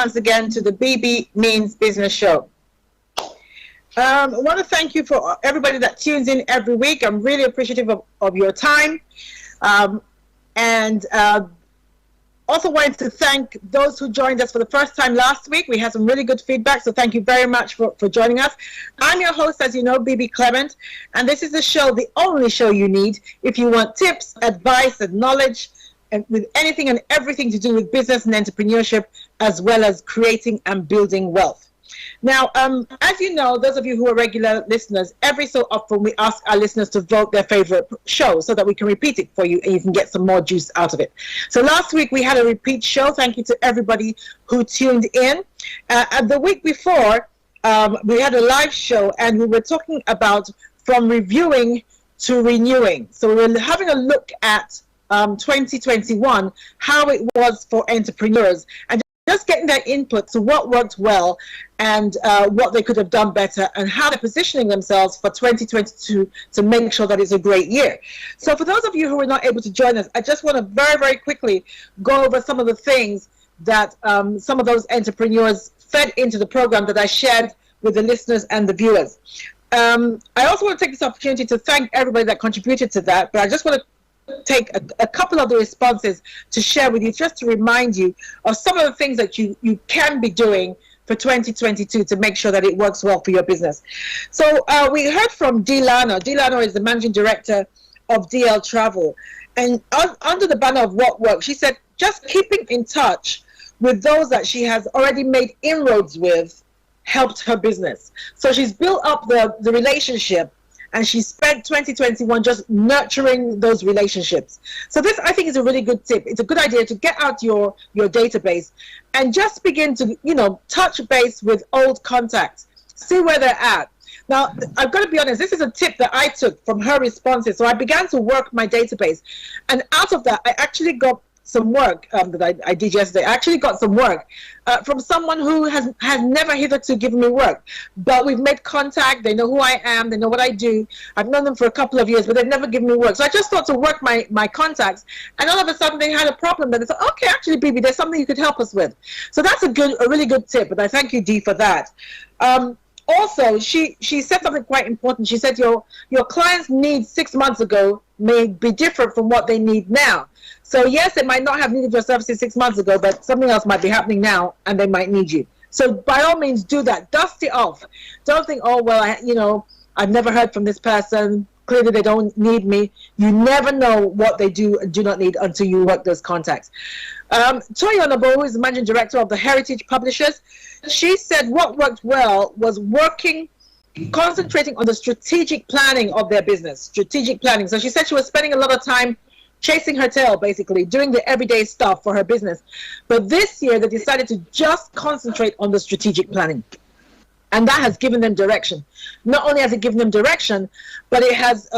once again to the Bebe Means Business Show. I want to thank you for everybody that tunes in every week. I'm really appreciative of your time. And also wanted to thank those who joined us for the first time last week. We had some really good feedback, so thank you very much for joining us. I'm your host, as you know, Bebe Clement, and this is the show, the only show you need if you want tips, advice, and knowledge, and with anything and everything to do with business and entrepreneurship, as well as creating and building wealth. Now, as you know, those of you who are regular listeners, every so often we ask our listeners to vote their favorite show so that we can repeat it for you and you can get some more juice out of it. So last week we had a repeat show. Thank you to everybody who tuned in. And the week before, we had a live show and we were talking about from reviewing to renewing. So we were having a look at 2021, how it was for entrepreneurs, and just getting their input to what worked well and what they could have done better and how they're positioning themselves for 2022 to make sure that it's a great year. So for those of you who were not able to join us, I just want to very, very quickly go over some of the things that some of those entrepreneurs fed into the program that I shared with the listeners and the viewers. I also want to take this opportunity to thank everybody that contributed to that, but I just want to take a couple of the responses to share with you, just to remind you of some of the things that you can be doing for 2022 to make sure that it works well for your business. So we heard from Dee Lano. Dee Lano is the managing director of DL Travel, and under the banner of what works, she said just keeping in touch with those that she has already made inroads with helped her business. So she's built up the relationship, and she spent 2021 just nurturing those relationships. So this, I think, is a really good tip. It's a good idea to get out your database and just begin to, touch base with old contacts, see where they're at. Now, I've got to be honest, this is a tip that I took from her responses. So I began to work my database. And out of that, I actually got some work that I did yesterday. I actually got some work from someone who has never hitherto given me work, but we've made contact. They know who I am. They know what I do. I've known them for a couple of years, but they've never given me work. So I just thought to work my contacts, and all of a sudden they had a problem. And they thought, okay, actually, Bebe, there's something you could help us with. So that's a really good tip, and I thank you, Dee, for that. Also, she said something quite important. She said your clients' needs 6 months ago may be different from what they need now. So yes, they might not have needed your services 6 months ago, but something else might be happening now, and they might need you. So by all means, do that. Dust it off. Don't think, oh well, I've never heard from this person. Clearly, they don't need me. You never know what they do and do not need until you work those contacts. Toyi Onobo, who is the managing director of the Heritage Publishers, she said what worked well was concentrating on the strategic planning of their business. Strategic planning. So she said she was spending a lot of time chasing her tail, basically, doing the everyday stuff for her business. But this year, they decided to just concentrate on the strategic planning. And that has given them direction. Not only has it given them direction, but it has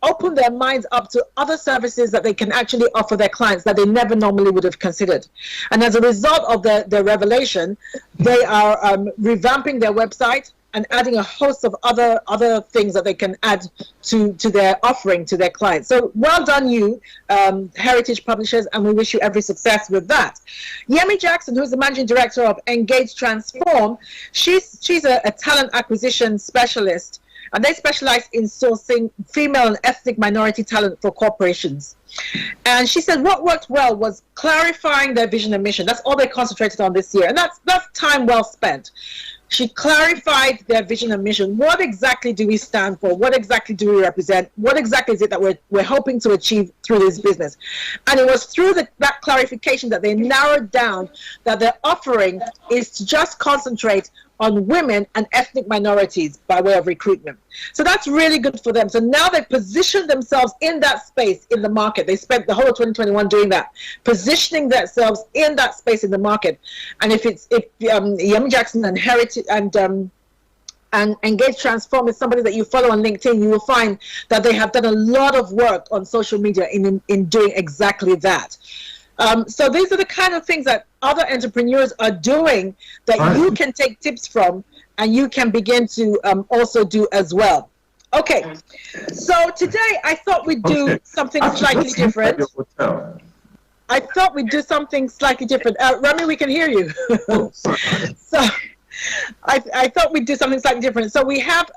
opened their minds up to other services that they can actually offer their clients that they never normally would have considered. And as a result of their revelation, they are revamping their website and adding a host of other things that they can add to their offering to their clients. So well done, you, Heritage Publishers, and we wish you every success with that. Yemi Jackson, who's the managing director of Engage Transform, she's a talent acquisition specialist, and they specialize in sourcing female and ethnic minority talent for corporations. And she said what worked well was clarifying their vision and mission. That's all they concentrated on this year, and that's time well spent. She clarified their vision and mission. What exactly do we stand for? What exactly do we represent? What exactly is it that we're hoping to achieve through this business? And it was through that clarification that they narrowed down that their offering is to just concentrate on women and ethnic minorities by way of recruitment. So that's really good for them. So now they've positioned themselves in that space in the market. They spent the whole of 2021 doing that, positioning themselves in that space in the market. And if Yemi Jackson and Heritage and Engage Transform is somebody that you follow on LinkedIn, you will find that they have done a lot of work on social media in doing exactly that. So these are the kind of things that other entrepreneurs are doing that you can take tips from and you can begin to also do as well. Okay, so today I thought we'd do something slightly different. I thought we'd do something slightly different. Remy, we can hear you. Oh, sorry. So I thought we'd do something slightly different. So we have,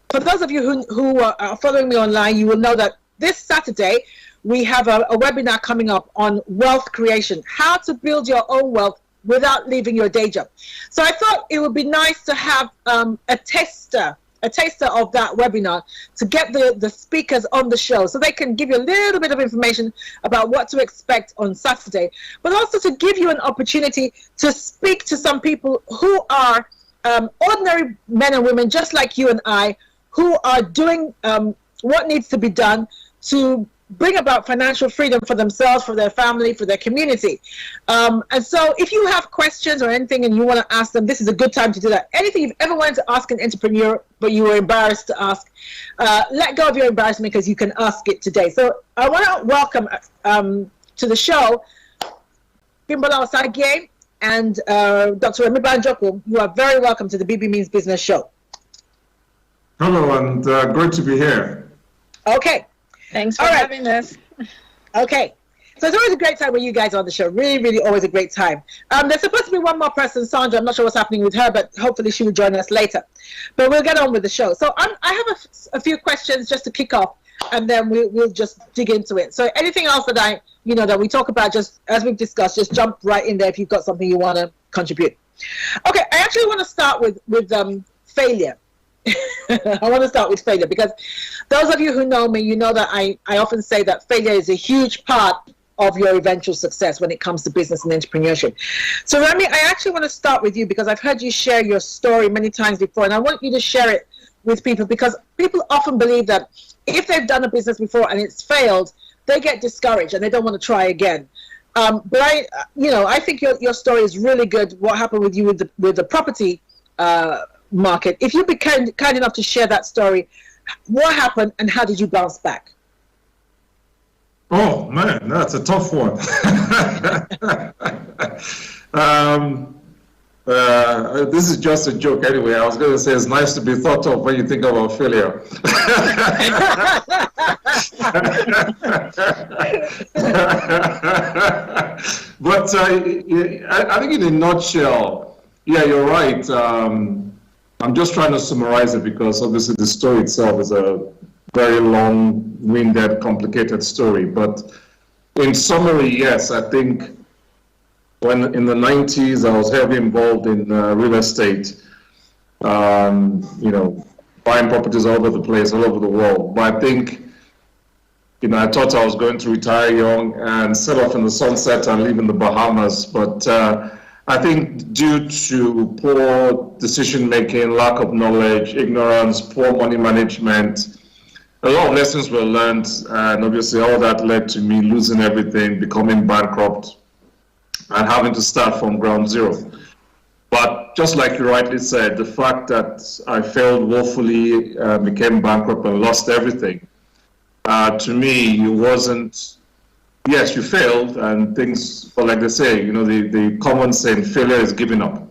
for those of you who are following me online, you will know that this Saturday we have a webinar coming up on wealth creation, how to build your own wealth without leaving your day job. So I thought it would be nice to have a taster of that webinar to get the speakers on the show so they can give you a little bit of information about what to expect on Saturday, but also to give you an opportunity to speak to some people who are ordinary men and women just like you and I, who are doing what needs to be done to bring about financial freedom for themselves, for their family, for their community. And so if you have questions or anything and you want to ask them, this is a good time to do that. Anything you've ever wanted to ask an entrepreneur but you were embarrassed to ask, let go of your embarrassment because you can ask it today. So I want to welcome to the show Bimbola Osagie and Dr. Remy Banjoko. You are very welcome to the BB Means Business Show. Hello, and great to be here. Okay. Thanks for having us. Okay. So it's always a great time when you guys are on the show. Really, really always a great time. There's supposed to be one more person, Sandra. I'm not sure what's happening with her, but hopefully she will join us later. But we'll get on with the show. So I have a few questions just to kick off, and then we'll just dig into it. So anything else that that we talk about, just as we've discussed, just jump right in there if you've got something you want to contribute. Okay, I actually want to start with failure. I want to start with failure because those of you who know me, you know that I often say that failure is a huge part of your eventual success when it comes to business and entrepreneurship. So Remy, I actually want to start with you because I've heard you share your story many times before, and I want you to share it with people because people often believe that if they've done a business before and it's failed, they get discouraged and they don't want to try again. But I think your story is really good. What happened with you with the property market? If you be kind enough to share that story, what happened and how did you bounce back? Oh man, that's a tough one. This is just a joke anyway. I was going to say it's nice to be thought of when you think about failure. But I think in a nutshell, yeah, you're right. I'm just trying to summarize it because obviously the story itself is a very long-winded, complicated story. But in summary, yes, I think when in the 90s I was heavily involved in real estate, buying properties all over the place, all over the world. But I think, I thought I was going to retire young and set off in the sunset and live in the Bahamas. But I think due to poor decision-making, lack of knowledge, ignorance, poor money management, a lot of lessons were learned, and obviously all that led to me losing everything, becoming bankrupt, and having to start from ground zero. But just like you rightly said, the fact that I failed woefully, became bankrupt and lost everything, to me, it wasn't, yes, you failed and things, but like they say, the common saying, failure is giving up.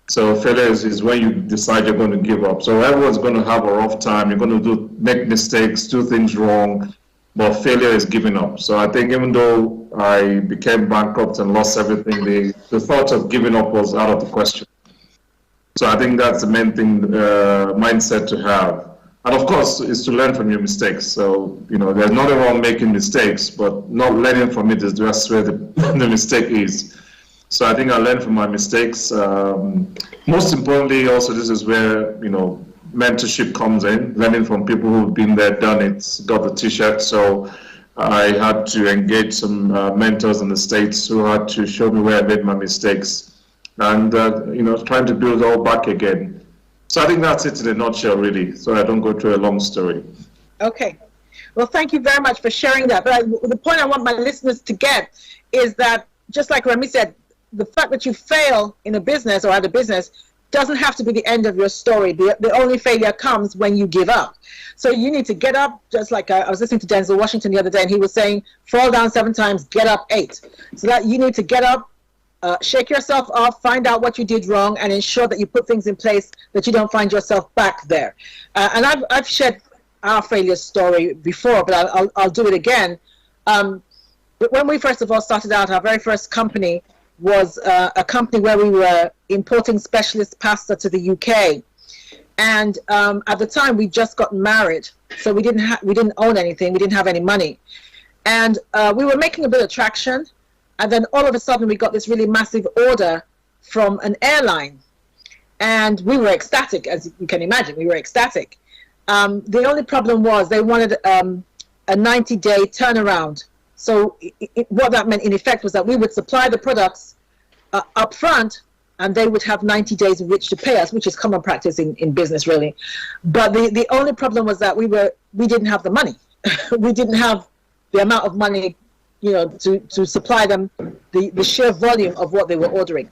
So failure is when you decide you're going to give up. So everyone's going to have a rough time. You're going to make mistakes, do things wrong, but failure is giving up. So I think even though I became bankrupt and lost everything, the thought of giving up was out of the question. So I think that's the main thing, mindset to have. And of course, is to learn from your mistakes. So, there's nothing wrong making mistakes, but not learning from it is just where the mistake is. So I think I learned from my mistakes. Most importantly, also, this is where, mentorship comes in, learning from people who've been there, done it, got the t-shirt. So I had to engage some mentors in the States who had to show me where I made my mistakes and, trying to build it all back again. So I think that's it in a nutshell, really, so I don't go through a long story. Okay. Well, thank you very much for sharing that. But the point I want my listeners to get is that, just like Remy said, the fact that you fail in a business or at a business doesn't have to be the end of your story. The only failure comes when you give up. So you need to get up, just like I was listening to Denzel Washington the other day, and he was saying, fall down 7 times, get up 8. So that you need to get up, shake yourself off, find out what you did wrong, and ensure that you put things in place that you don't find yourself back there. And I've shared our failure story before, but I'll do it again. when we first of all started out, our very first company was a company where we were importing specialist pasta to the UK. And at the time, we just got married, so we didn't own anything. We didn't have any money, and we were making a bit of traction. And then all of a sudden, we got this really massive order from an airline, and we were ecstatic, as you can imagine. We were ecstatic. The only problem was they wanted a 90-day turnaround. So what that meant, in effect, was that we would supply the products up front, and they would have 90 days in which to pay us, which is common practice in business, really. But the only problem was that we didn't have the money. We didn't have the amount of money, to supply them the sheer volume of what they were ordering.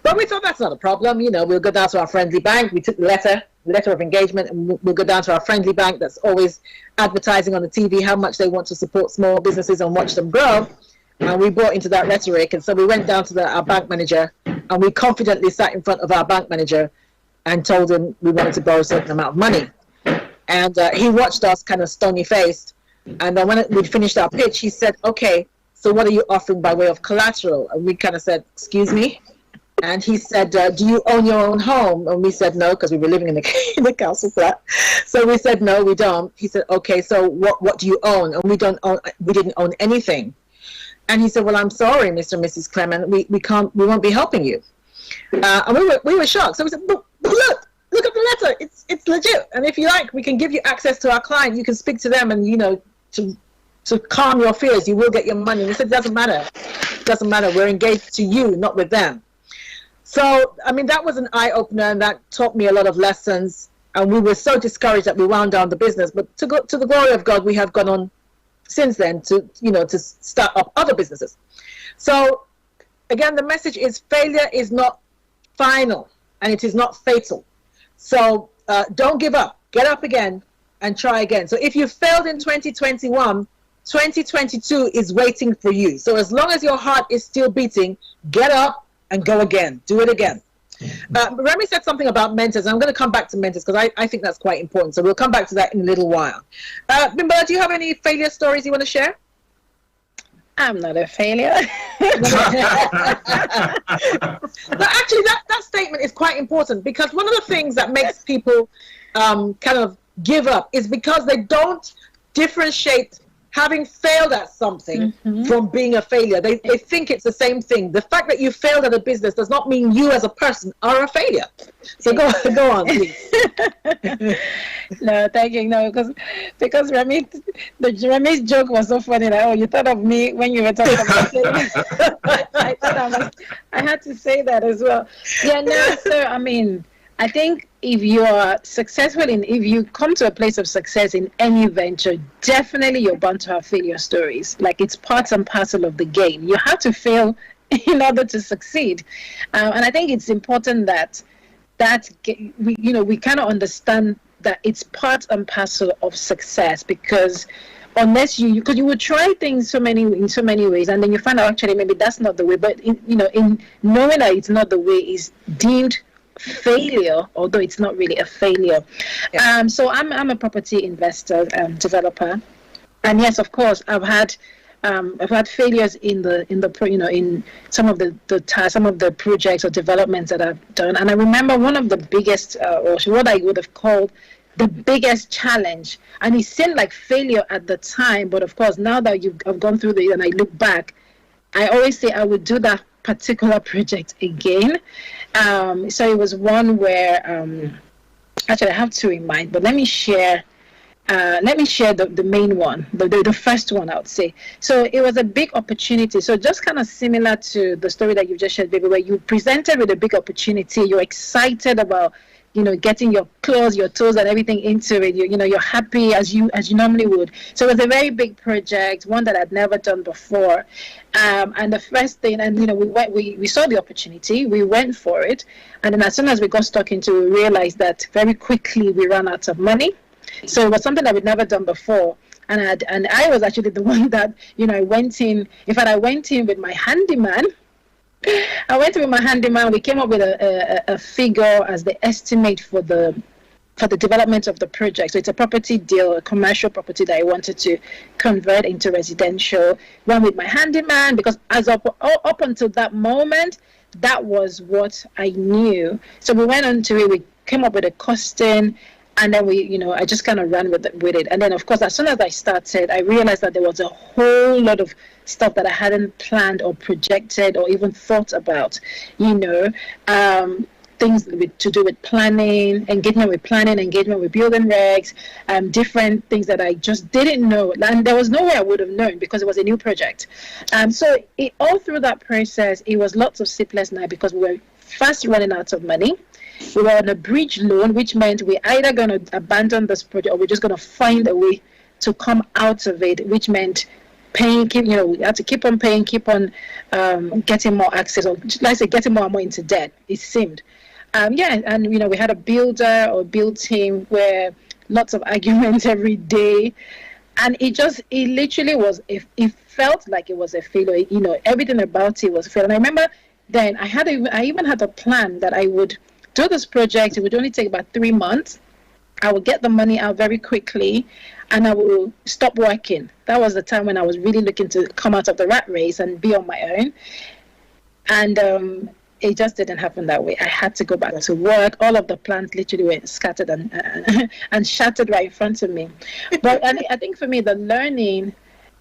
But we thought that's not a problem. We'll go down to our friendly bank. We took the letter of engagement, and we'll go down to our friendly bank that's always advertising on the TV how much they want to support small businesses and watch them grow. And we bought into that rhetoric, and so we went down to our bank manager, and we confidently sat in front of our bank manager and told him we wanted to borrow a certain amount of money. And he watched us kind of stony-faced, and then when we finished our pitch, he said, "Okay, so what are you offering by way of collateral?" And we kind of said, "Excuse me?" And he said, "Do you own your own home?" And we said no, because we were living in the council flat. So we said, "No, we don't." He said, "Okay, so what do you own?" And we didn't own anything. And he said, "Well, I'm sorry, Mr. and Mrs. Clement, we won't be helping you." And we were shocked. So we said, "But look at the letter. It's legit. And if you like, we can give you access to our client. You can speak to them, and to calm your fears, you will get your money." And we said, "Doesn't matter. Doesn't matter. We're engaged to you, not with them." So, I mean, that was an eye opener, and that taught me a lot of lessons. And we were so discouraged that we wound down the business. But to the glory of God, we have gone on since then to start up other businesses. So again, the message is failure is not final, and it is not fatal. So don't give up. Get up again and try again. So if you failed in 2021, 2022 is waiting for you. So as long as your heart is still beating, get up and go again. Do it again. Remy said something about mentors. I'm going to come back to mentors because I think that's quite important. So we'll come back to that in a little while. Bimba, do you have any failure stories you want to share? I'm not a failure. But actually, that statement is quite important, because one of the things that makes people kind of give up is because they don't differentiate having failed at something from being a failure. They think it's the same thing. The fact that you failed at a business does not mean you as a person are a failure. So go on, please. No, thank you. No, because Remy's joke was so funny. Like, oh, you thought of me when you were talking about it. I had to say that as well. Yeah, no, so I mean, I think if you are successful if you come to a place of success in any venture, definitely you're bound to have failure stories. Like, it's part and parcel of the game. You have to fail in order to succeed. And I think it's important that we kind of understand that it's part and parcel of success, because unless you would try things in so many ways, and then you find out actually maybe that's not the way. But in knowing that it's not the way is deemed failure, although it's not really a failure. Yeah. So I'm a property investor, developer, and yes, of course, I've had failures in some of the projects or developments that I've done. And I remember one of the biggest, or what I would have called the biggest challenge, and it seemed like failure at the time, but of course now that I've gone through and I look back, I always say I would do that particular project again. So it was one where actually I have two in mind, but let me share the main one, the first one, I would say. So it was a big opportunity. So just kind of similar to the story that you just shared, Bebe, where you presented with a big opportunity, you're excited about getting your claws, your toes, and everything into it. You're happy as you normally would. So it was a very big project, one that I'd never done before. And the first thing, and we saw the opportunity, we went for it, and then as soon as we got stuck into it, we realized that very quickly we ran out of money. So it was something that we'd never done before. And I was actually the one that, I went in. In fact, I went in with my handyman. We came up with a figure as the estimate for the for the development of the project. So it's a property deal, a commercial property that I wanted to convert into residential. Went with my handyman because as up until that moment, that was what I knew. So we went on to it. We came up with a costing, and then I just kind of ran with it. And then, of course, as soon as I started, I realized that there was a whole lot of stuff that I hadn't planned or projected or even thought about, things to do with planning, engagement with building regs, different things that I just didn't know. And there was no way I would have known because it was a new project. So all through that process, it was lots of sleepless nights because we were fast running out of money. We were on a bridge loan, which meant we're either going to abandon this project or we're just going to find a way to come out of it, which meant paying, we had to keep on paying, keep on getting more access, or let's say getting more and more into debt, it seemed. We had a builder or build team where lots of arguments every day. And it literally was, it felt like it was a failure. Everything about it was a failure. And I remember then I even had a plan that I would do this project. It would only take about 3 months. I would get the money out very quickly and I will stop working. That was the time when I was really looking to come out of the rat race and be on my own. And it just didn't happen that way. I had to go back to work. All of the plans literally were scattered and shattered right in front of me. But I think for me, the learning,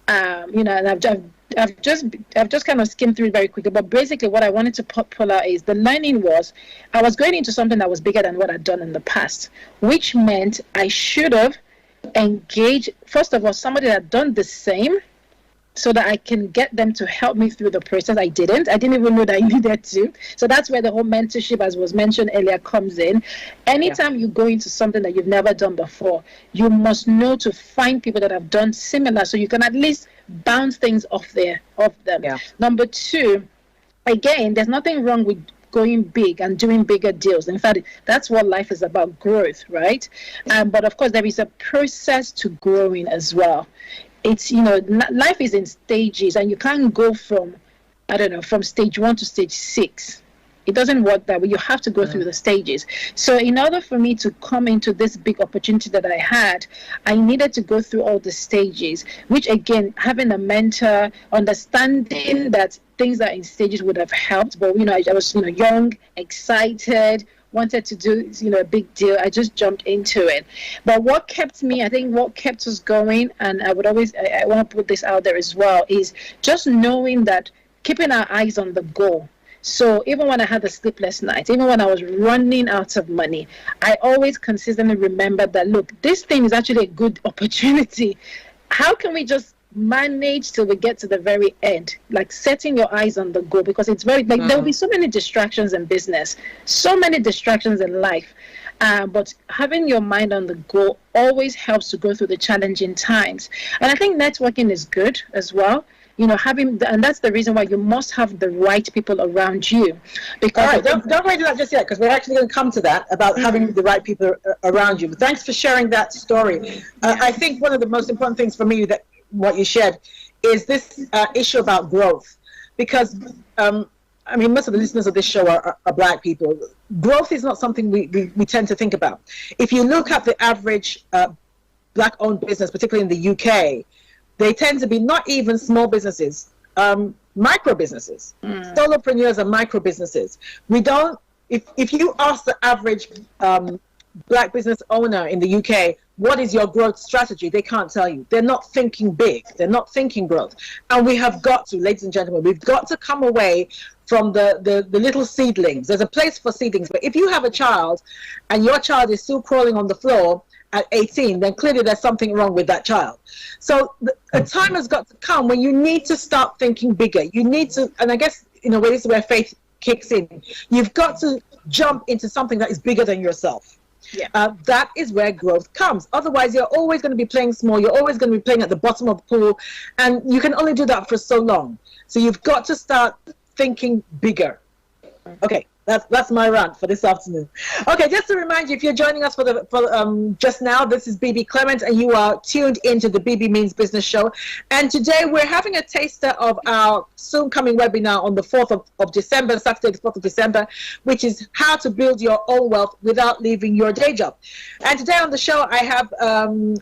and I've just kind of skimmed through it very quickly. But basically, what I wanted to pull out is the learning was I was going into something that was bigger than what I'd done in the past, which meant I should have engaged, first of all, somebody that had done the same, so that I can get them to help me through the process. I didn't even know that I needed to. So that's where the whole mentorship, as was mentioned earlier, comes in. Anytime you go into something that you've never done before, you must know to find people that have done similar so you can at least bounce things off them. Yeah. Number two, again, there's nothing wrong with going big and doing bigger deals. In fact, that's what life is about, growth, right? But of course, there is a process to growing as well. It's, life is in stages and you can't go from stage 1 to stage 6. It doesn't work that way. You have to go through the stages. So in order for me to come into this big opportunity that I had, I needed to go through all the stages, which again, having a mentor, understanding that things that are in stages would have helped. But, I was, young, excited, wanted to do, a big deal. I just jumped into it. But what kept us going, and I want to put this out there as well, is just knowing that keeping our eyes on the goal. So even when I had the sleepless nights, even when I was running out of money, I always consistently remembered that, look, this thing is actually a good opportunity. How can we just manage till we get to the very end, like setting your eyes on the goal, because it's very there will be so many distractions in business, so many distractions in life, but having your mind on the goal always helps to go through the challenging times. And I think networking is good as well, and that's the reason why you must have the right people around you. Because all right, don't wait to that just yet, because we're actually going to come to that about having the right people around you. But thanks for sharing that story. I think one of the most important things for me that what you shared is this issue about growth, because most of the listeners of this show are Black people. Growth is not something we tend to think about. If you look at the average Black-owned business, particularly in the UK, they tend to be not even small businesses, micro businesses. Solopreneurs are micro businesses. We don't. If you ask the average Black business owner in the UK, what is your growth strategy? They can't tell you. They're not thinking big. They're not thinking growth. And we have got to, ladies and gentlemen, we've got to come away from the little seedlings. There's a place for seedlings, but if you have a child and your child is still crawling on the floor at 18, then clearly there's something wrong with that child. So a time has got to come when you need to start thinking bigger. You need to, and I guess in a way this is where faith kicks in. You've got to jump into something that is bigger than yourself. Yeah. That is where growth comes. Otherwise, you're always going to be playing small. You're always going to be playing at the bottom of the pool, and you can only do that for so long. So you've got to start thinking bigger. Okay, That's my rant for this afternoon. Okay, just to remind you, if you're joining us for just now, this is Bebe Clement, and you are tuned into the Bebe Means Business Show. And today we're having a taster of our soon coming webinar on the 4th of December, Saturday the 4th of December, which is how to build your own wealth without leaving your day job. And today on the show, I have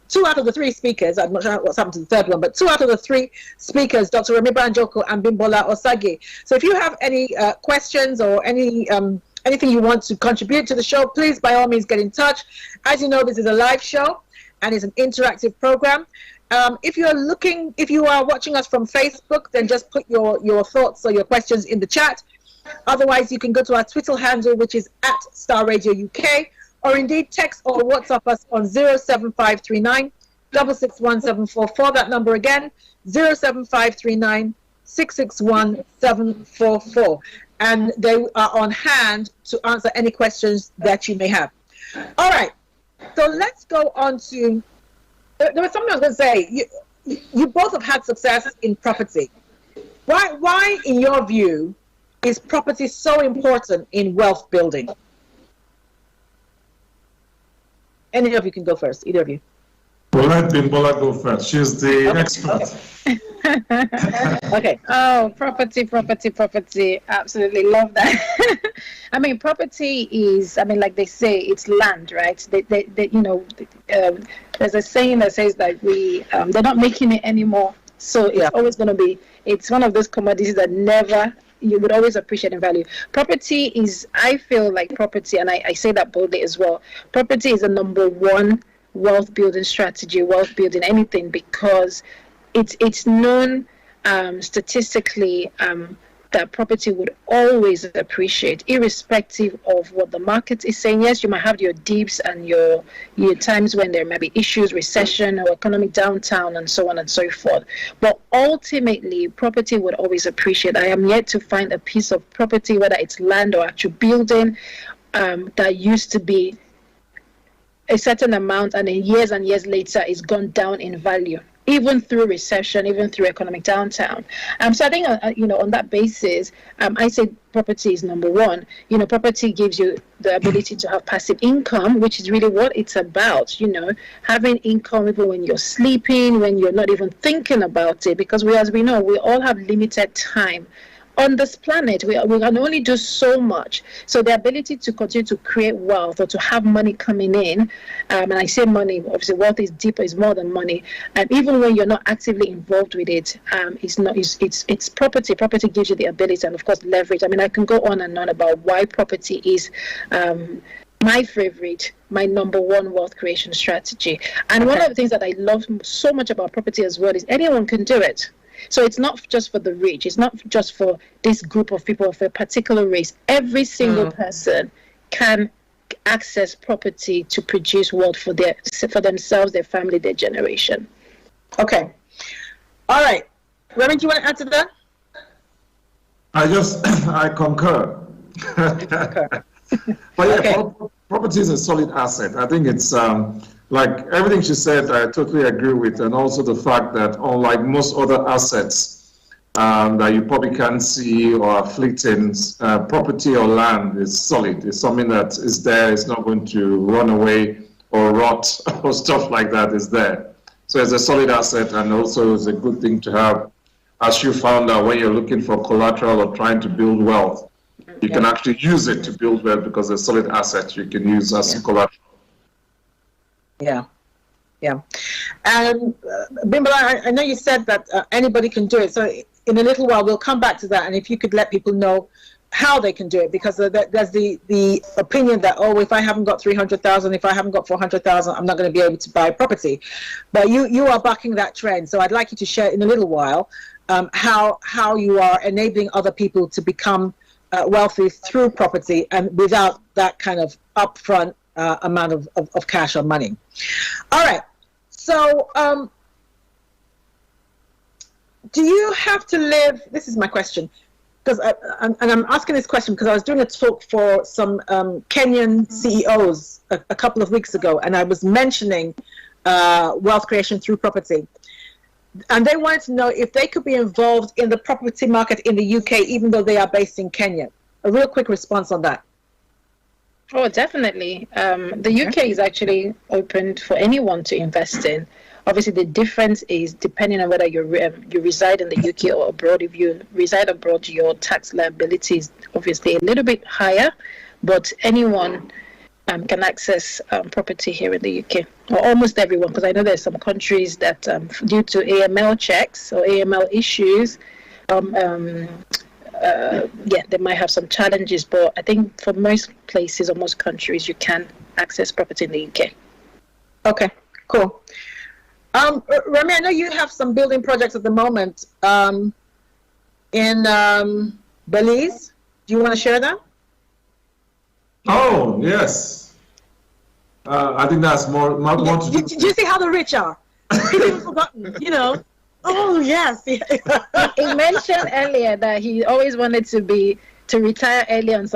2 out of the 3 speakers. I'm not sure what's happened to the third one, but 2 out of the 3 speakers, Dr. Remi Banjoko and Bimbola Osage. So if you have any questions or anything you want to contribute to the show, please by all means get in touch. As you know, this is a live show and it's an interactive program. If you are watching us from Facebook, then just put your thoughts or your questions in the chat. Otherwise, you can go to our Twitter handle, which is @Starr Radio UK, or indeed text or WhatsApp us on 07539 661744. That number again, 07539 661744. And they are on hand to answer any questions that you may have. All right, so let's go on to, there was something I was going to say. You both have had success in property. Why, in your view, is property so important in wealth building? Any of you can go first, either of you. Well, let Bimbola go first. She's the expert. Okay. Oh, property. Absolutely love that. I mean, property is, like they say, it's land, right? There's a saying that says that they're not making it anymore. So it's always going to be, it's one of those commodities that you would always appreciate in value. Property is, I feel like property, and I say that boldly as well, property is the number one wealth building strategy, wealth building anything, because it's known statistically that property would always appreciate, irrespective of what the market is saying. Yes, you might have your dips and your times when there may be issues, recession or economic downturn and so on and so forth. But ultimately, property would always appreciate. I am yet to find a piece of property, whether it's land or actual building, that used to be a certain amount and then years and years later it's gone down in value, even through recession, even through economic downturn. So I think, on that basis, I say property is number one. Property gives you the ability to have passive income, which is really what it's about, having income even when you're sleeping, when you're not even thinking about it, because as we know, we all have limited time on this planet. We can only do so much. So the ability to continue to create wealth or to have money coming in, and I say money, obviously wealth is deeper, is more than money. Even when you're not actively involved with it, it's property. Property gives you the ability, and of course leverage. I can go on and on about why property is my favorite, my number one wealth creation strategy. And one of the things that I love so much about property as well is anyone can do it. So it's not just for the rich. It's not just for this group of people of a particular race. Every single person can access property to produce wealth for themselves, their family, their generation. Okay. All right. Remy, do you want to add to that? I concur. But yeah, property is a solid asset. I think it's like everything she said, I totally agree with, and also the fact that unlike most other assets that you probably can't see or are fleeting, property or land is solid. It's something that is there. It's not going to run away or rot or stuff like that. Is there. So it's a solid asset, and also it's a good thing to have, as you found out when you're looking for collateral or trying to build wealth. You can actually use it to build wealth because it's a solid asset you can use as collateral. Yeah. And Bimbola, I know you said that anybody can do it. So in a little while, we'll come back to that. And if you could let people know how they can do it, because there's the opinion that, if I haven't got 300,000, if I haven't got 400,000, I'm not going to be able to buy property. But you are backing that trend. So I'd like you to share in a little while how you are enabling other people to become wealthy through property and without that kind of upfront amount of cash or money. All right. So do you have to live, this is my question, because I'm asking this question because I was doing a talk for some Kenyan CEOs a couple of weeks ago, and I was mentioning wealth creation through property. And they wanted to know if they could be involved in the property market in the UK, even though they are based in Kenya. a real quick response on that. Oh, definitely. The UK is actually open for anyone to invest in. Obviously, the difference is depending on whether you reside in the UK or abroad. If you reside abroad, your tax liability is obviously a little bit higher, but anyone can access property here in the UK, or almost everyone, because I know there's some countries that, due to AML checks or AML issues, they might have some challenges, but I think for most places or most countries, you can access property in the UK. Okay, cool. Remy, I know you have some building projects at the moment in Belize. Do you want to share that? Oh, yes. I think that's more to do. Did you see how the rich are? People forgotten, you know. Oh, yes. He mentioned earlier that he always wanted to retire early on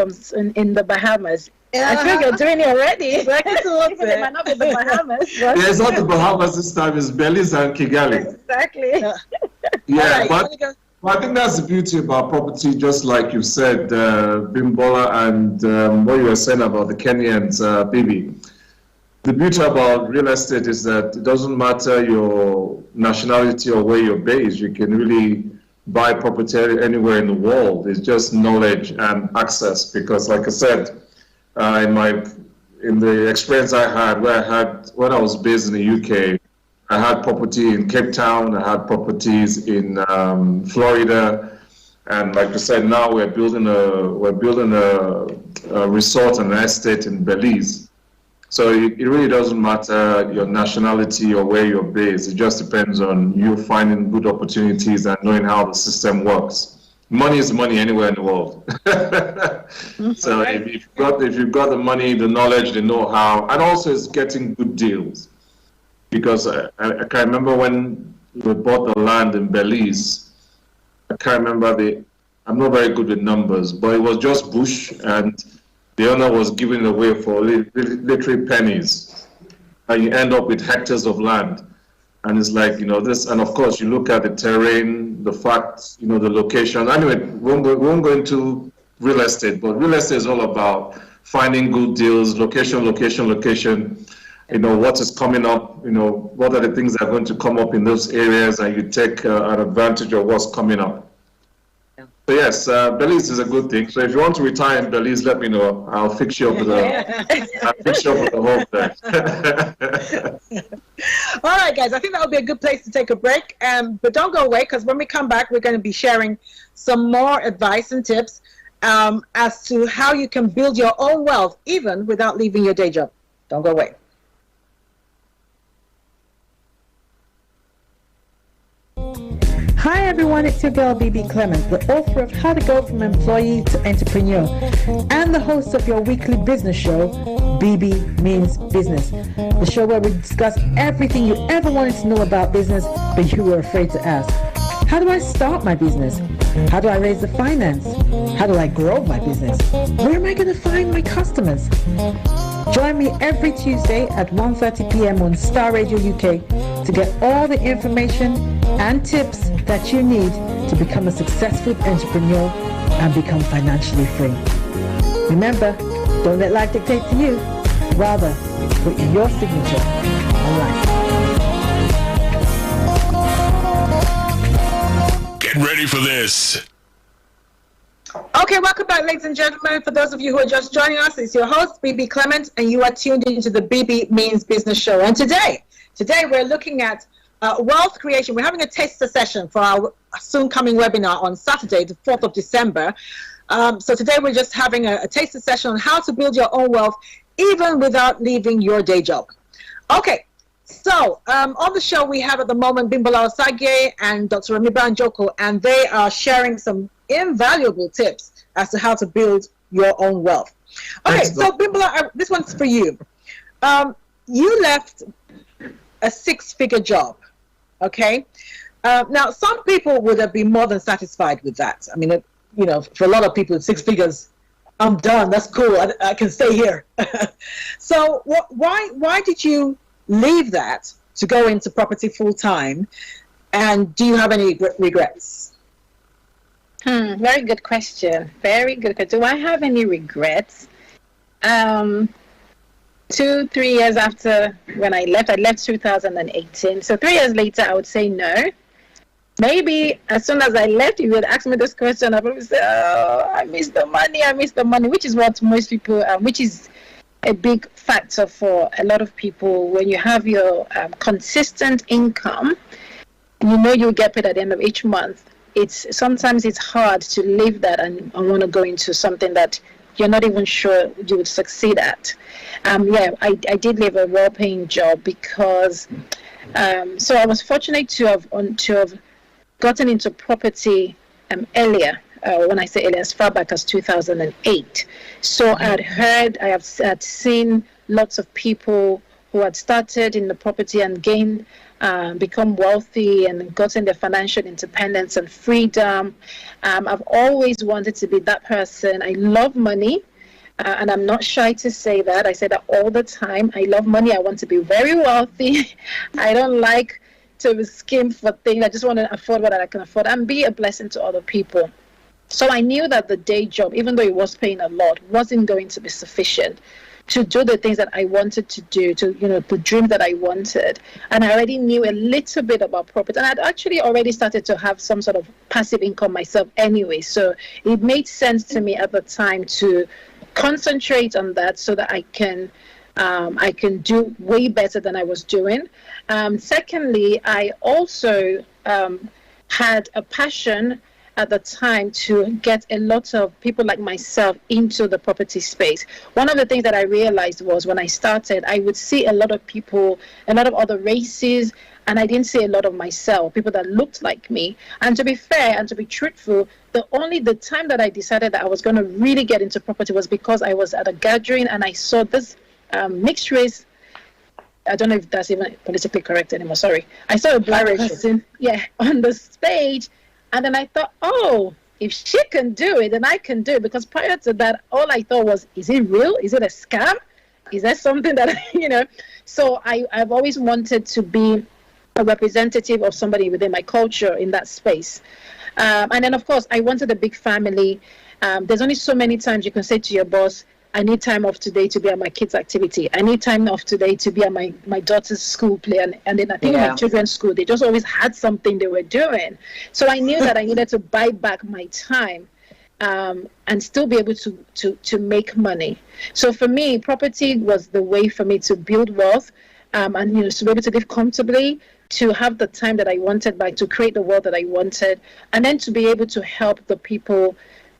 in the Bahamas. I think you're doing it already. Exactly. It might not be the Bahamas. But... Yeah, it's not the Bahamas this time. It's Belize and Kigali. Exactly. Yeah, right, but I think that's the beauty about property, just like you said, Bimbola, and what you were saying about the Kenyans, Bebe. The beauty about real estate is that it doesn't matter your nationality or where you're based. You can really buy property anywhere in the world. It's just knowledge and access. Because, like I said, in the experience I had, when I was based in the UK, I had property in Cape Town. I had properties in Florida, and like I said, now we're building a resort and an estate in Belize. So it really doesn't matter your nationality or where you're based. It just depends on you finding good opportunities and knowing how the system works. Money is money anywhere in the world. So if you've got the money, the knowledge, the know-how, and also it's getting good deals. Because I can remember when we bought the land in Belize, I can't remember I'm not very good with numbers, but it was just bush, and the owner was giving it away for literally pennies. And you end up with hectares of land. And it's like, this, and of course you look at the terrain, the facts, the location. Anyway, we won't go into real estate, but real estate is all about finding good deals, location. What is coming up, what are the things that are going to come up in those areas, and you take an advantage of what's coming up. Yeah. So yes, Belize is a good thing. So if you want to retire in Belize, let me know. I'll fix you up with the whole thing. All right, guys, I think that would be a good place to take a break. But don't go away, because when we come back, we're going to be sharing some more advice and tips as to how you can build your own wealth, even without leaving your day job. Don't go away. Hi everyone, it's your girl Bebe Clement, the author of How to Go from Employee to Entrepreneur and the host of your weekly business show, Bebe Means Business, the show where we discuss everything you ever wanted to know about business but you were afraid to ask. How do I start my business? How do I raise the finance? How do I grow my business? Where am I going to find my customers? Join me every Tuesday at 1:30 p.m. on Starr Radio UK to get all the information and tips that you need to become a successful entrepreneur and become financially free. Remember, don't let life dictate to you. Rather, put your signature on life. Get ready for this. Okay, welcome back, ladies and gentlemen. For those of you who are just joining us, it's your host, Bebe Clement, and you are tuned into the Bebe Means Business Show. And today we're looking at wealth creation. We're having a taster session for our soon coming webinar on Saturday, the 4th of December. So today we're just having a taster session on how to build your own wealth, even without leaving your day job. Okay, so on the show we have at the moment Bimbola Osage and Dr. Remy Banjoko, and they are sharing some invaluable tips as to how to build your own wealth. Okay, so Bimbola, this one's for you. You left a six-figure job, okay? Now, some people would have been more than satisfied with that. I mean, for a lot of people, 6 figures, I'm done, that's cool, I can stay here. So why did you leave that to go into property full-time, and do you have any regrets? Very good question. Very good question. Do I have any regrets? 2-3 years after when I left 2018. So 3 years later, I would say no. Maybe as soon as I left, you would ask me this question, I probably say, "Oh, I miss the money," which is what most people, which is a big factor for a lot of people. When you have your consistent income, you know you'll get paid at the end of each month. Sometimes it's hard to leave that and want to go into something that you're not even sure you would succeed at. I did leave a well-paying job because, so I was fortunate to have gotten into property earlier. When I say earlier, as far back as 2008. So I had seen lots of people who had started in the property and become wealthy and gotten their financial independence and freedom. I've always wanted to be that person. I love money, and I'm not shy to say that. I say that all the time. I love money. I want to be very wealthy. I don't like to scheme for things. I just want to afford what I can afford and be a blessing to other people. So I knew that the day job, even though it was paying a lot, wasn't going to be sufficient to do the things that I wanted to do, the dream that I wanted. And I already knew a little bit about property. And I'd actually already started to have some sort of passive income myself anyway. So it made sense to me at the time to concentrate on that so that I can do way better than I was doing. Secondly, I also had a passion at the time to get a lot of people like myself into the property space. One of the things that I realized was when I started, I would see a lot of people, a lot of other races, and I didn't see a lot of myself, people that looked like me. And to be fair and to be truthful, the time that I decided that I was going to really get into property was because I was at a gathering and I saw this mixed race. I don't know if that's even politically correct anymore. Sorry. I saw a black person, on the stage. And then I thought, oh, if she can do it, then I can do it. Because prior to that, all I thought was, is it real? Is it a scam? Is that something that, So I've always wanted to be a representative of somebody within my culture in that space. And then, of course, I wanted a big family. There's only so many times you can say to your boss, I need time off today to be at my kids' activity. I need time off today to be at my daughter's school play. And then I think my children's school, they just always had something they were doing. So I knew that I needed to buy back my time and still be able to make money. So for me, property was the way for me to build wealth and to be able to live comfortably, to have the time that I wanted, to create the world that I wanted, and then to be able to help the people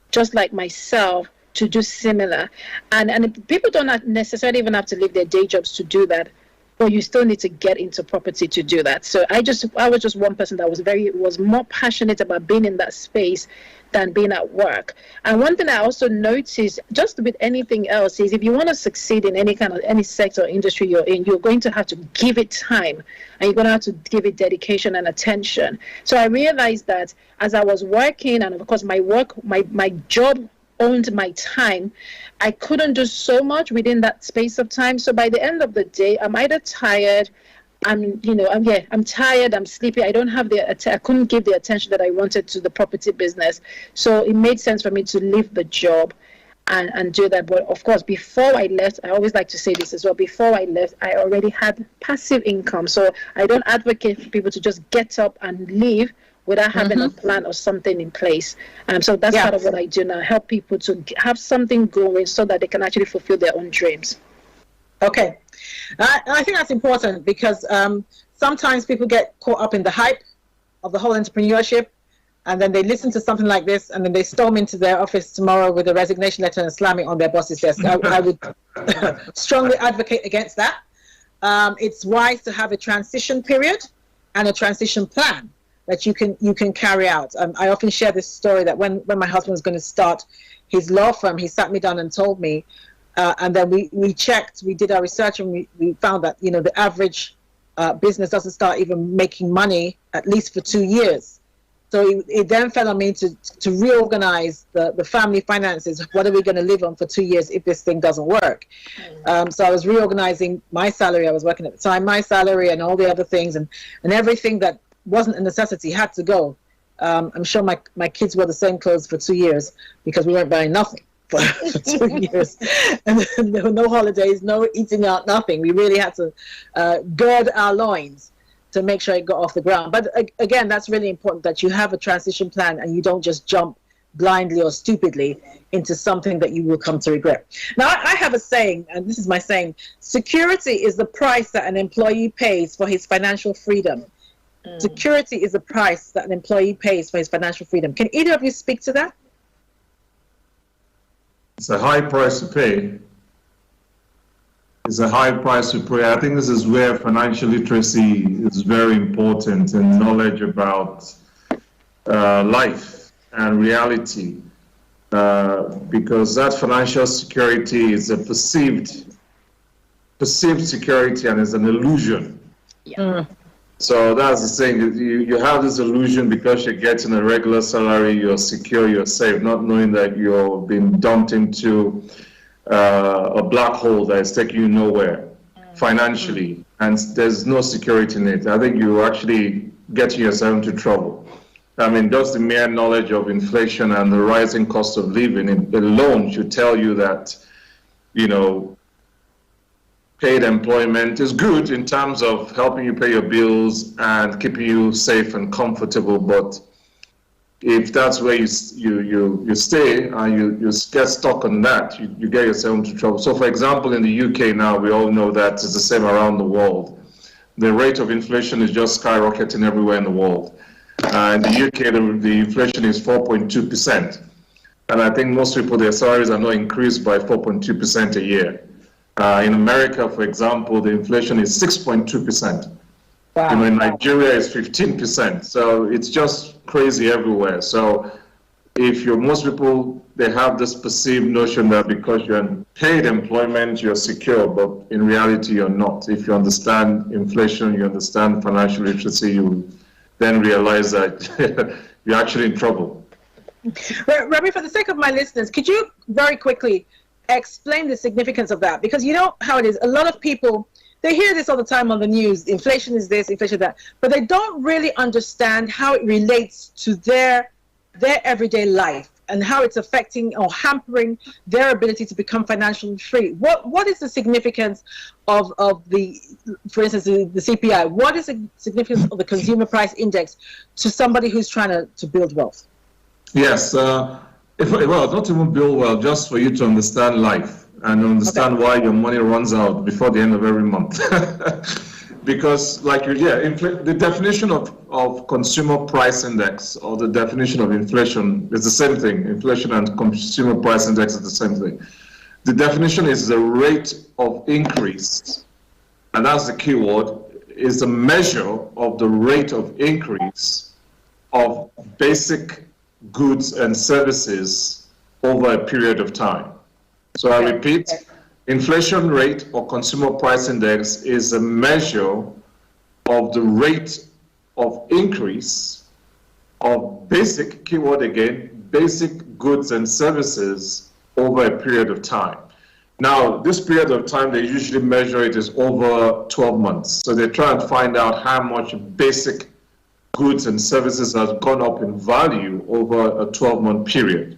just like myself to do similar. And people don't necessarily even have to leave their day jobs to do that, but you still need to get into property to do that. So I was just one person that was more passionate about being in that space than being at work. And one thing I also noticed, just with anything else, is if you want to succeed in any sector or industry you're in, you're going to have to give it time, and you're going to have to give it dedication and attention. So I realized that as I was working, and of course my job owned my time, I couldn't do so much within that space of time. So by the end of the day, I'm either tired, I'm tired, I'm sleepy, I couldn't give the attention that I wanted to the property business. So it made sense for me to leave the job and do that. But of course, before I left, I always like to say this as well, before I left, I already had passive income. So I don't advocate for people to just get up and leave without having a plan or something in place. So that's part of what I do now, help people to have something going so that they can actually fulfill their own dreams. Okay. I think that's important because sometimes people get caught up in the hype of the whole entrepreneurship, and then they listen to something like this, and then they storm into their office tomorrow with a resignation letter and slam it on their boss's desk. I would strongly advocate against that. It's wise to have a transition period and a transition plan that you can carry out. I often share this story that when my husband was going to start his law firm, he sat me down and told me, and then we checked, we did our research, and we found that the average business doesn't start even making money at least for 2 years. So it then fell on me to reorganize the family finances. What are we going to live on for 2 years if this thing doesn't work? So I was reorganizing my salary. I was working at the time, my salary and all the other things, and everything that wasn't a necessity had to go. I'm sure my kids wore the same clothes for 2 years because we weren't buying nothing for 2 years. And there were no holidays, no eating out, nothing. We really had to gird our loins to make sure it got off the ground. But again, that's really important, that you have a transition plan and you don't just jump blindly or stupidly into something that you will come to regret. Now, I have a saying, and this is my saying: security is the price that an employee pays for his financial freedom. Security is the price that an employee pays for his financial freedom. Can either of you speak to that? It's a high price to pay. It's a high price to pay. I think this is where financial literacy is very important, and knowledge about life and reality, because that financial security is a perceived security and is an illusion. Yeah. So that's the thing. You have this illusion because you're getting a regular salary, you're secure, you're safe, not knowing that you're being dumped into a black hole that is taking you nowhere financially, and there's no security in it. I think you're actually getting yourself into trouble. I mean, just the mere knowledge of inflation and the rising cost of living alone should tell you that, paid employment is good in terms of helping you pay your bills and keeping you safe and comfortable. But if that's where you stay and you get stuck on that, you get yourself into trouble. So, for example, in the UK now, we all know that it's the same around the world. The rate of inflation is just skyrocketing everywhere in the world. In the UK, the inflation is 4.2%. And I think most people, their salaries are not increased by 4.2% a year. In America, for example, the inflation is 6.2%. Wow. In Nigeria, it's 15%. So it's just crazy everywhere. So most people, they have this perceived notion that because you're in paid employment, you're secure, but in reality, you're not. If you understand inflation, you understand financial literacy, you then realize that you're actually in trouble. Remy, for the sake of my listeners, could you very quickly explain the significance of that? Because you know how it is. A lot of people, they hear this all the time on the news. Inflation is this, inflation that, but they don't really understand how it relates to their everyday life and how it's affecting or hampering their ability to become financially free. What is the significance of the, for instance, the CPI? What is the significance of the consumer price index to somebody who's trying to build wealth? Yes, well, not even build wealth, just for you to understand life and understand why your money runs out before the end of every month. Because, the definition of consumer price index, or the definition of inflation, is the same thing. Inflation and consumer price index is the same thing. The definition is the rate of increase, and that's the key word, is the measure of the rate of increase of basic goods and services over a period of time. So I repeat, inflation rate or consumer price index is a measure of the rate of increase of basic, keyword again, basic goods and services over a period of time. Now, this period of time, they usually measure it as over 12 months. So they try and find out how much basic goods and services has gone up in value over a 12-month period.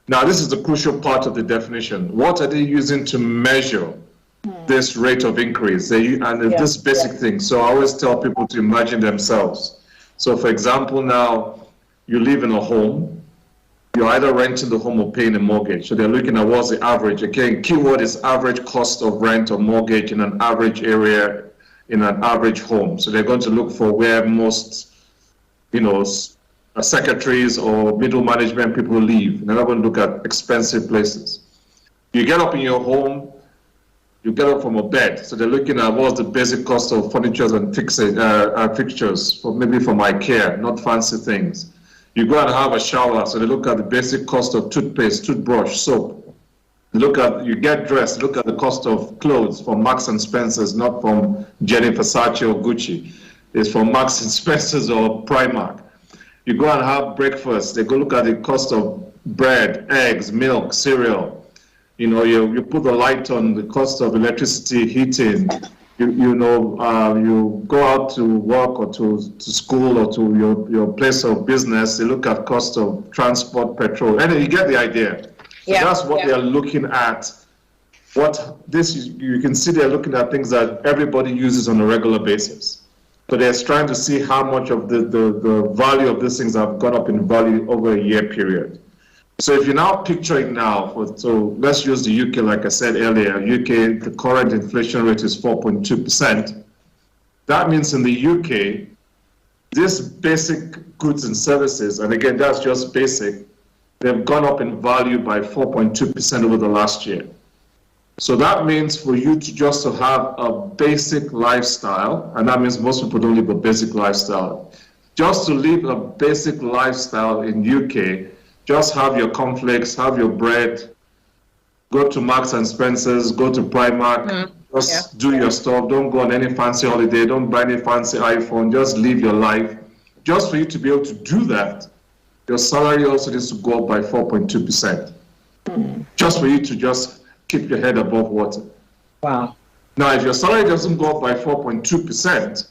Now, this is the crucial part of the definition. What are they using to measure this rate of increase? This basic thing. So I always tell people to imagine themselves. So, for example, now you live in a home. You're either renting the home or paying a mortgage. So they're looking at what's the average. Again, keyword is average cost of rent or mortgage in an average area, in an average home. So they're going to look for where most, secretaries or middle management people live. They're not going to look at expensive places. You get up in your home, you get up from a bed. So they're looking at what's the basic cost of furniture and fixtures, maybe from IKEA, not fancy things. You go and have a shower, so they look at the basic cost of toothpaste, toothbrush, soap. You get dressed, look at the cost of clothes from Marks and Spencer's, not from Jenny Versace or Gucci. It's from Marks and Spencer's or Primark. You go and have breakfast, they go look at the cost of bread, eggs, milk, cereal. You put the light on, the cost of electricity, heating, you go out to work or to school or to your place of business, they look at cost of transport, petrol, and you get the idea. So that's what they're looking at. You can see they're looking at things that everybody uses on a regular basis. So they're trying to see how much of the value of these things have gone up in value over a year period. So if you now picture it now, so let's use the UK, like I said earlier, UK, the current inflation rate is 4.2%. That means in the UK, these basic goods and services, and again, that's just basic, they've gone up in value by 4.2% over the last year. So that means for you to have a basic lifestyle, and that means most people don't live a basic lifestyle. Just to live a basic lifestyle in UK, just have your cornflakes, have your bread, go to Marks and Spencer's, go to Primark, do your stuff. Don't go on any fancy holiday. Don't buy any fancy iPhone. Just live your life. Just for you to be able to do that, your salary also needs to go up by 4.2%. Just for you to just keep your head above water. Wow. Now, if your salary doesn't go up by 4.2%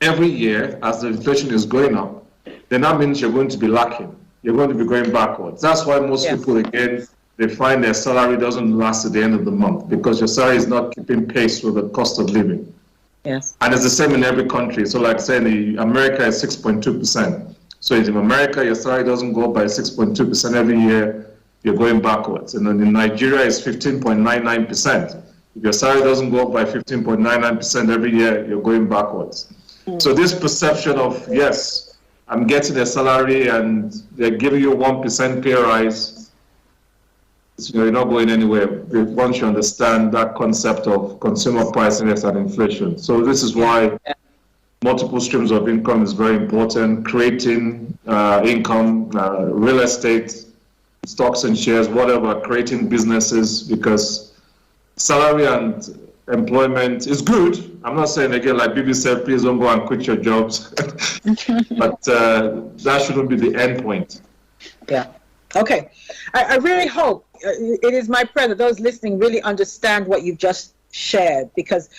every year as the inflation is going up, then that means you're going to be lacking. You're going to be going backwards. That's why most people, again, they find their salary doesn't last at the end of the month because your salary is not keeping pace with the cost of living. Yes. And it's the same in every country. So like saying America is 6.2%. So if in America, your salary doesn't go up by 6.2% every year, you're going backwards. And then in Nigeria, it's 15.99%. If your salary doesn't go up by 15.99% every year, you're going backwards. So this perception of, yes, I'm getting a salary and they're giving you 1% pay rise, you're not going anywhere once you understand that concept of consumer price index and inflation. So this is why multiple streams of income is very important, creating income, real estate, stocks and shares, whatever, creating businesses, because salary and employment is good. I'm not saying, again, like Bebe said, please don't go and quit your jobs, but that shouldn't be the end point. Yeah. Okay. I really hope, it is my prayer that those listening really understand what you've just shared, because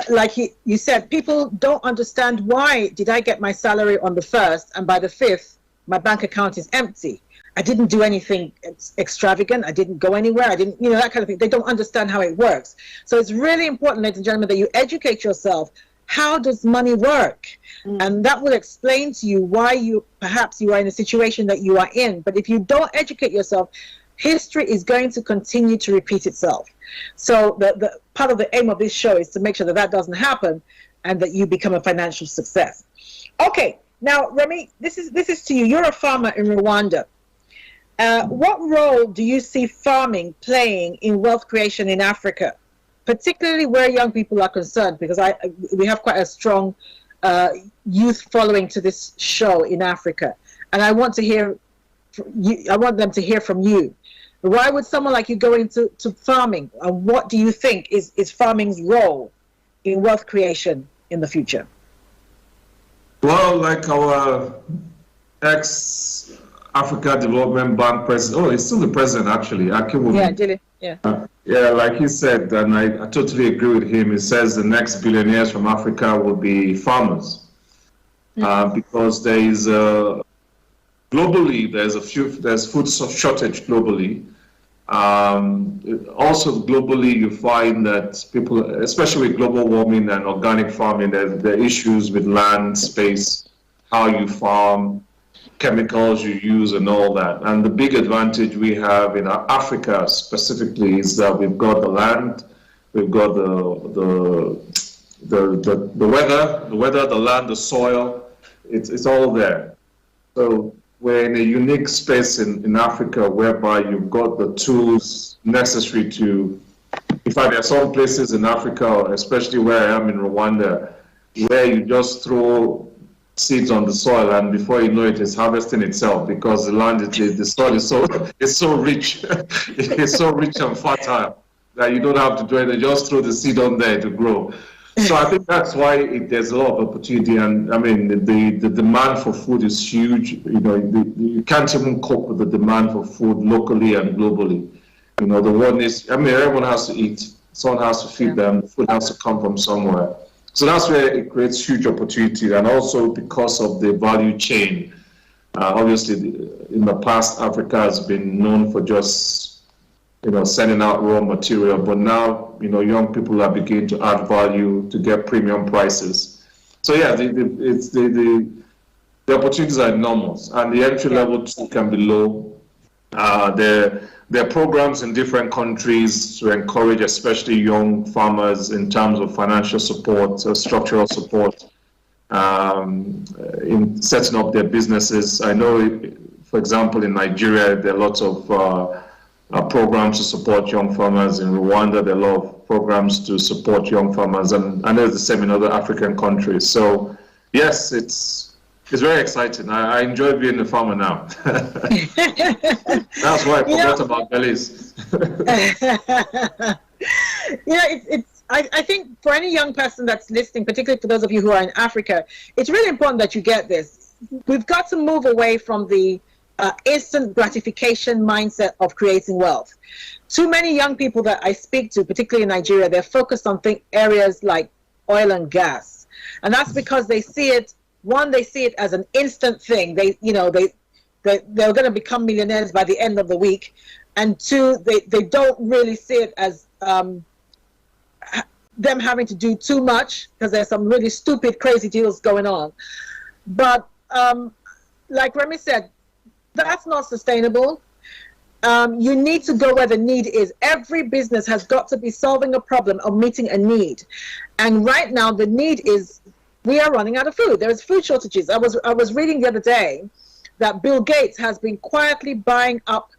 like you said, people don't understand why did I get my salary on the 1st and by the 5th, my bank account is empty. I didn't do anything extravagant. I didn't go anywhere. I didn't, that kind of thing. They don't understand how it works. So it's really important, ladies and gentlemen, that you educate yourself. How does money work? And that will explain to you why perhaps you are in a situation that you are in. But if you don't educate yourself, history is going to continue to repeat itself. So the part of the aim of this show is to make sure that that doesn't happen and that you become a financial success. Okay, now Remy, this is to you. You're a farmer in Rwanda. What role do you see farming playing in wealth creation in Africa, particularly where young people are concerned? Because we have quite a strong youth following to this show in Africa, and I want them to hear from you. Why would someone like you go into farming, and what do you think is farming's role in wealth creation in the future? Well, like our Africa Development Bank president, he's still the president actually, Akiwumi. Yeah, like he said, and I totally agree with him. He says the next billionaires from Africa will be farmers, because there is globally there's food shortage globally. Also globally, you find that people, especially with global warming and organic farming, there are issues with land, space, how you farm, chemicals you use and all that. And the big advantage we have in Africa specifically is that we've got the land, we've got the weather, the land, the soil, it's all there. So we're in a unique space in Africa whereby you've got the tools necessary to, in fact, there are some places in Africa, especially where I am in Rwanda, where you just throw seeds on the soil and before you know it, it's harvesting itself, because the land, the soil is so rich, it's so rich and fertile that you don't have to do anything, just throw the seed on there to grow. So I think that's why there's a lot of opportunity, and I mean the demand for food is huge. You can't even cope with the demand for food locally and globally. The one is, everyone has to eat. Someone has to feed them. Food has to come from somewhere. So that's where it creates huge opportunity. And also because of the value chain, obviously in the past, Africa has been known for just, sending out raw material. But now, young people are beginning to add value to get premium prices. So yeah, the opportunities are enormous. And the entry level too can be low. There are programs in different countries to encourage especially young farmers in terms of financial support, structural support, in setting up their businesses. I know, for example, in Nigeria, there are lots of programs to support young farmers. In Rwanda, there are a lot of programs to support young farmers, and I know it's the same in other African countries. So yes, it's very exciting. I enjoy being a farmer now. That's why I forgot about bellies. I think for any young person that's listening, particularly for those of you who are in Africa, it's really important that you get this. We've got to move away from the instant gratification mindset of creating wealth. Too many young people that I speak to, particularly in Nigeria, they're focused on areas like oil and gas. And that's because they see it as an instant thing. They're going to become millionaires by the end of the week. And two, they don't really see it as them having to do too much, because there's some really stupid, crazy deals going on. But like Remy said, that's not sustainable. You need to go where the need is. Every business has got to be solving a problem or meeting a need. And right now, the need is, we are running out of food. There's food shortages. I was reading the other day that Bill Gates has been quietly buying up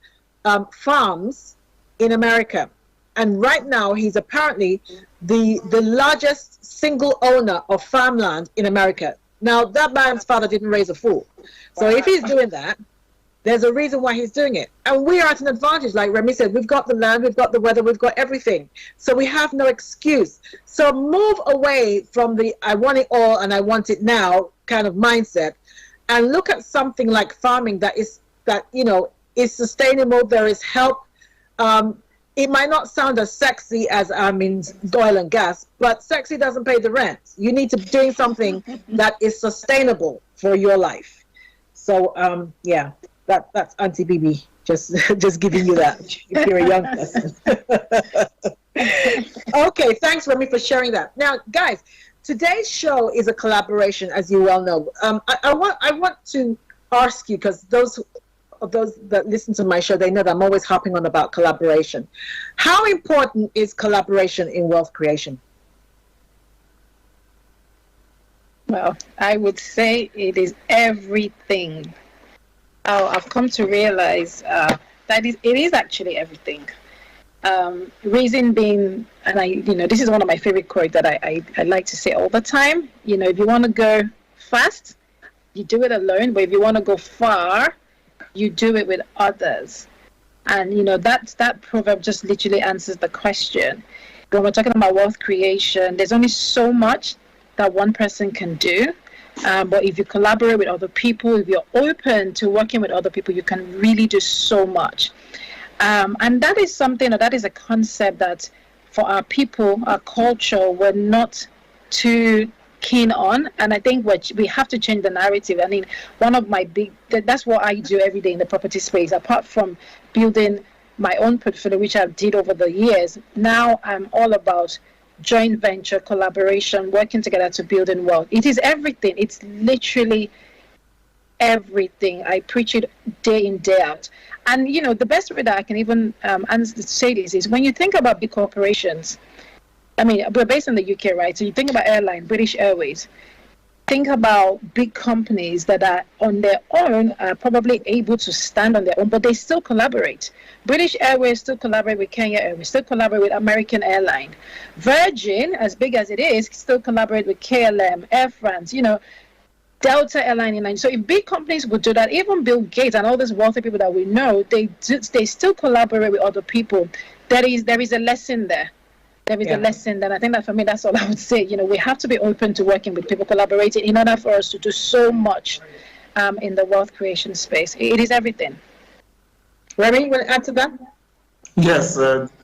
farms in America. And right now, he's apparently the largest single owner of farmland in America. Now, that man's father didn't raise a fool. So if he's doing that, there's a reason why he's doing it. And we are at an advantage. Like Remy said, we've got the land, we've got the weather, we've got everything. So we have no excuse. So move away from the I want it all and I want it now kind of mindset, and look at something like farming that is sustainable. There is help. It might not sound as sexy as oil and gas, but sexy doesn't pay the rent. You need to be doing something that is sustainable for your life. So that's Auntie Bibi, just giving you that if you're a young person. Okay, thanks Remy for sharing that. Now, guys, today's show is a collaboration, as you well know. I want to ask you, because those that listen to my show, they know that I'm always harping on about collaboration. How important is collaboration in wealth creation? Well, I would say it is everything. I've come to realize that it is actually everything. Reason being, and this is one of my favorite quotes that I like to say all the time. If you want to go fast, you do it alone. But if you want to go far, you do it with others. And that proverb just literally answers the question. When we're talking about wealth creation, there's only so much that one person can do. But if you collaborate with other people, if you're open to working with other people, you can really do so much. And that is something, that is a concept that for our people, our culture, we're not too keen on. And I think we have to change the narrative. I mean, one of my that's what I do every day in the property space. Apart from building my own portfolio, which I did over the years, now I'm all about joint venture, collaboration, working together to build in wealth. It is everything. It's literally everything. I preach it day in, day out. And, the best way that I can even say this is when you think about big corporations, I mean, we're based in the UK, right? So you think about airline, British Airways. Think about big companies that are on their own, are probably able to stand on their own, but they still collaborate. British Airways still collaborate with Kenya Airways, still collaborate with American Airlines. Virgin, as big as it is, still collaborate with KLM, Air France, Delta Airline. So if big companies would do that, even Bill Gates and all these wealthy people that we know, they still collaborate with other people. There is a lesson there. There is a lesson, and I think that for me, that's all I would say. We have to be open to working with people, collaborating in order for us to do so much in the wealth creation space. It is everything. Remy, you want to add to that? Yes,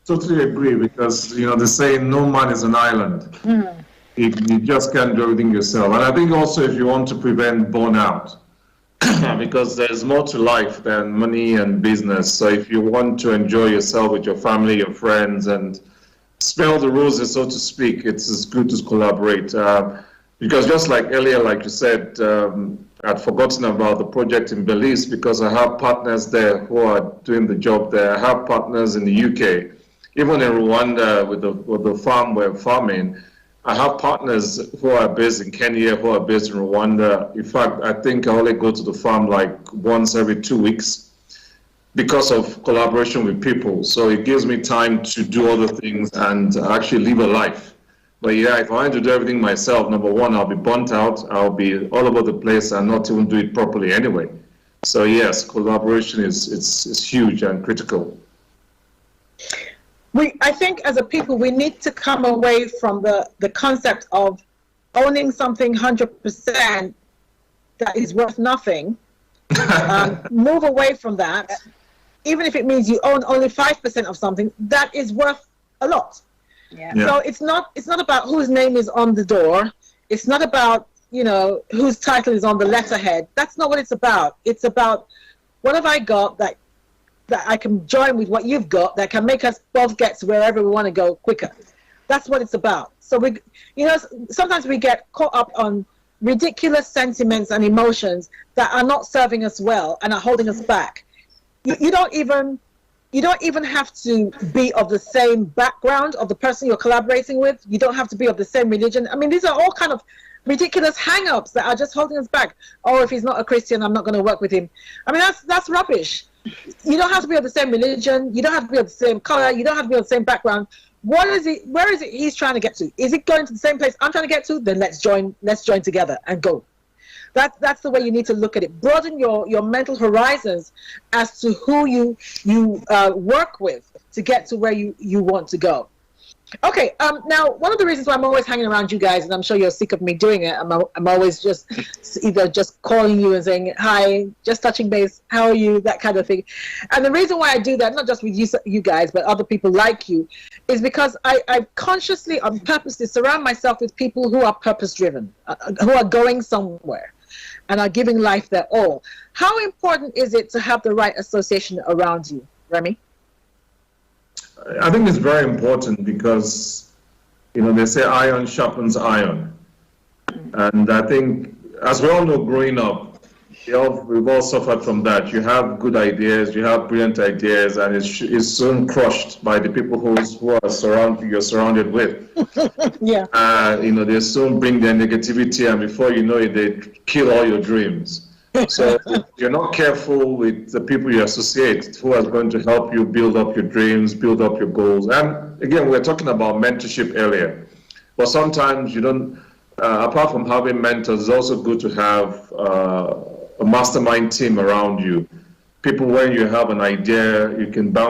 totally agree, because they say no man is an island. You just can't do everything yourself. And I think also, if you want to prevent burnout, because there's more to life than money and business. So if you want to enjoy yourself with your family, your friends, and smell the roses, so to speak, it's good to collaborate. Because just like earlier, like you said, I'd forgotten about the project in Belize, because I have partners there who are doing the job there. I have partners in the UK, even in Rwanda with the farm we're farming. I have partners who are based in Kenya, who are based in Rwanda. In fact, I think I only go to the farm like once every 2 weeks because of collaboration with people. So it gives me time to do other things and actually live a life. But yeah, if I want to do everything myself, number one, I'll be burnt out. I'll be all over the place and not even do it properly anyway. So yes, collaboration is huge and critical. I think as a people, we need to come away from the concept of owning something 100% that is worth nothing. Move away from that. Even if it means you own only 5% of something, that is worth a lot. Yeah. So it's not about whose name is on the door. It's not about, whose title is on the letterhead. That's not what it's about. It's about, what have I got that I can join with what you've got that can make us both get to wherever we want to go quicker. That's what it's about. So sometimes we get caught up on ridiculous sentiments and emotions that are not serving us well and are holding us back. You don't even have to be of the same background of the person you're collaborating with. You don't have to be of the same religion. I mean, these are all kind of ridiculous hang-ups that are just holding us back. Oh, if he's not a Christian, I'm not going to work with him. I mean, that's rubbish. You don't have to be of the same religion. You don't have to be of the same color. You don't have to be of the same background. Where is it he's trying to get to? Is it going to the same place I'm trying to get to? Then let's join together and go. That's the way you need to look at it. Broaden your mental horizons as to who you work with to get to where you want to go. Okay, now one of the reasons why I'm always hanging around you guys, and I'm sure you're sick of me doing it, I'm always just either just calling you and saying, hi, just touching base, how are you, that kind of thing. And the reason why I do that, not just with you guys, but other people like you, is because I consciously, on purposely surround myself with people who are purpose-driven, who are going somewhere and are giving life their all. How important is it to have the right association around you, Remy? I think it's very important because, they say iron sharpens iron. And I think, as we all know, growing up, we've all suffered from that. You have good ideas, you have brilliant ideas, and it's soon crushed by the people who you're surrounded with. Yeah. They soon bring their negativity, and before you know it, they kill all your dreams. So if you're not careful with the people you associate who are going to help you build up your dreams, build up your goals. And again, we were talking about mentorship earlier. But sometimes you don't, apart from having mentors, it's also good to have a mastermind team around you. People, when you have an idea, you can bounce